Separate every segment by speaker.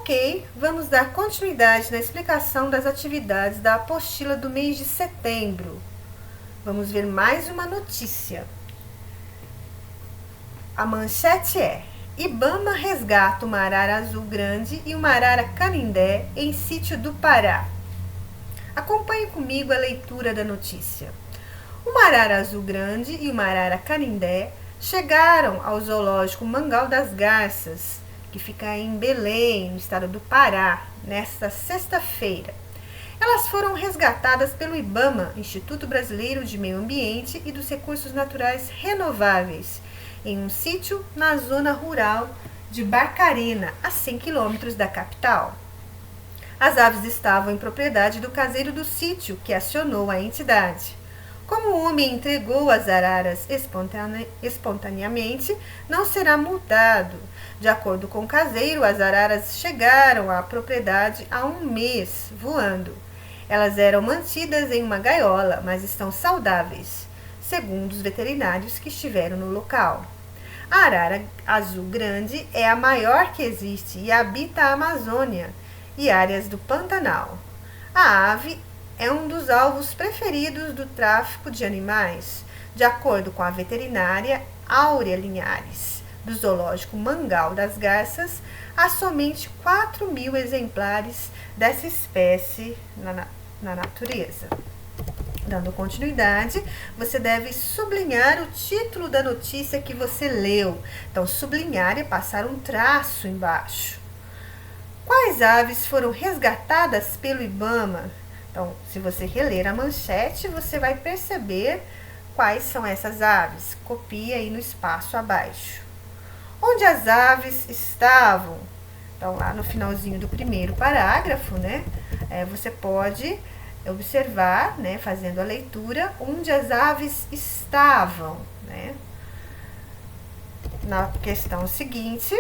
Speaker 1: Ok, vamos dar continuidade na explicação das atividades da apostila do mês de setembro. Vamos ver mais uma notícia. A manchete é: Ibama resgata uma arara azul grande e uma arara canindé em sítio do Pará. Acompanhe comigo a leitura da notícia. Uma arara azul grande e uma arara canindé chegaram ao zoológico Mangal das Garças, que fica em Belém, no estado do Pará, nesta sexta-feira. Elas foram resgatadas pelo IBAMA, Instituto Brasileiro de Meio Ambiente e dos Recursos Naturais Renováveis, em um sítio na zona rural de Barcarena, a 100 quilômetros da capital. As aves estavam em propriedade do caseiro do sítio, que acionou a entidade. Como o homem entregou as araras espontaneamente, não será multado. De acordo com o caseiro, as araras chegaram à propriedade há um mês, voando. Elas eram mantidas em uma gaiola, mas estão saudáveis, segundo os veterinários que estiveram no local. A arara azul grande é a maior que existe e habita a Amazônia e áreas do Pantanal. A ave é um dos alvos preferidos do tráfico de animais, de acordo com a veterinária Áurea Linhares, do zoológico Mangal das Garças. Há somente 4.000 exemplares dessa espécie na natureza. Dando continuidade, você deve sublinhar o título da notícia que você leu. Então, sublinhar é passar um traço embaixo. Quais aves foram resgatadas pelo IBAMA? Então, se você reler a manchete, você vai perceber quais são essas aves. Copie aí no espaço abaixo. Onde as aves estavam? Então, lá no finalzinho do primeiro parágrafo, né? Você pode observar, né, fazendo a leitura, onde as aves estavam, né? Na questão seguinte,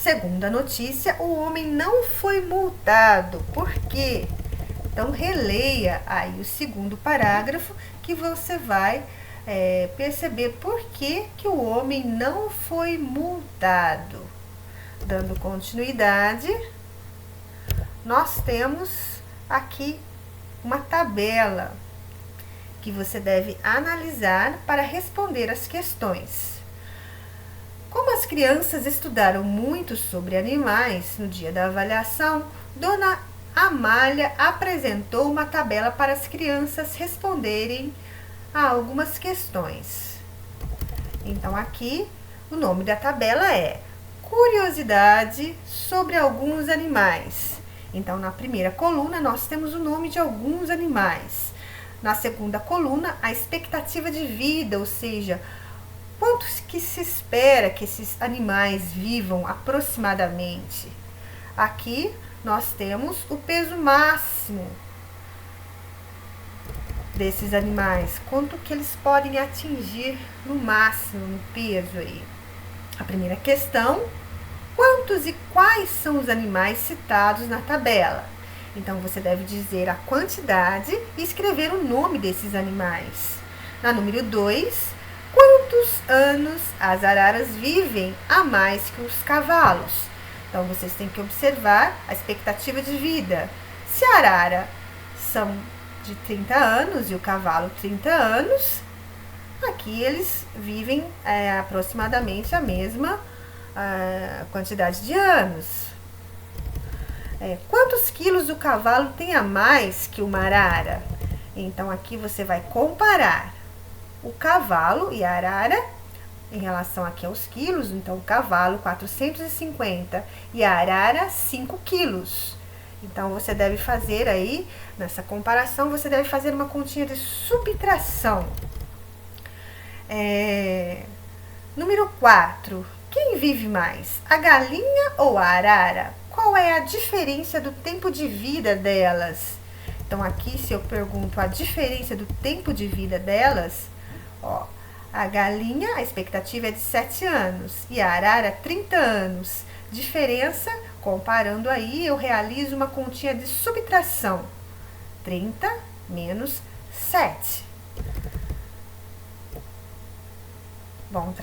Speaker 1: segundo a notícia, o homem não foi multado. Por quê? Então, releia aí o segundo parágrafo que você vai perceber por que o homem não foi multado. Dando continuidade, nós temos aqui uma tabela que você deve analisar para responder as questões. Como as crianças estudaram muito sobre animais no dia da avaliação, Dona Amália apresentou uma tabela para as crianças responderem a algumas questões. Então, aqui, o nome da tabela é Curiosidade sobre alguns animais. Então, na primeira coluna, nós temos o nome de alguns animais. Na segunda coluna, a expectativa de vida, ou seja, quantos que se espera que esses animais vivam aproximadamente. Aqui, nós temos o peso máximo desses animais, quanto que eles podem atingir no máximo, no peso aí. A primeira questão: quantos e quais são os animais citados na tabela? Então, você deve dizer a quantidade e escrever o nome desses animais. Na número 2, quantos anos as araras vivem a mais que os cavalos? Então, vocês têm que observar a expectativa de vida. Se a arara são de 30 anos e o cavalo 30 anos, aqui eles vivem aproximadamente a mesma quantidade de anos. Quantos quilos o cavalo tem a mais que uma arara? Então, aqui você vai comparar o cavalo e a arara em relação aqui aos quilos. Então, o cavalo 450 e a arara 5 quilos. Então, você deve fazer aí, nessa comparação, você deve fazer uma continha de subtração. Número 4. Quem vive mais, a galinha ou a arara? Qual é a diferença do tempo de vida delas? Então, aqui, se eu pergunto a diferença do tempo de vida delas, a galinha, a expectativa é de 7 anos e a arara 30 anos. Diferença, comparando aí, eu realizo uma continha de subtração. 30 menos 7. Bom,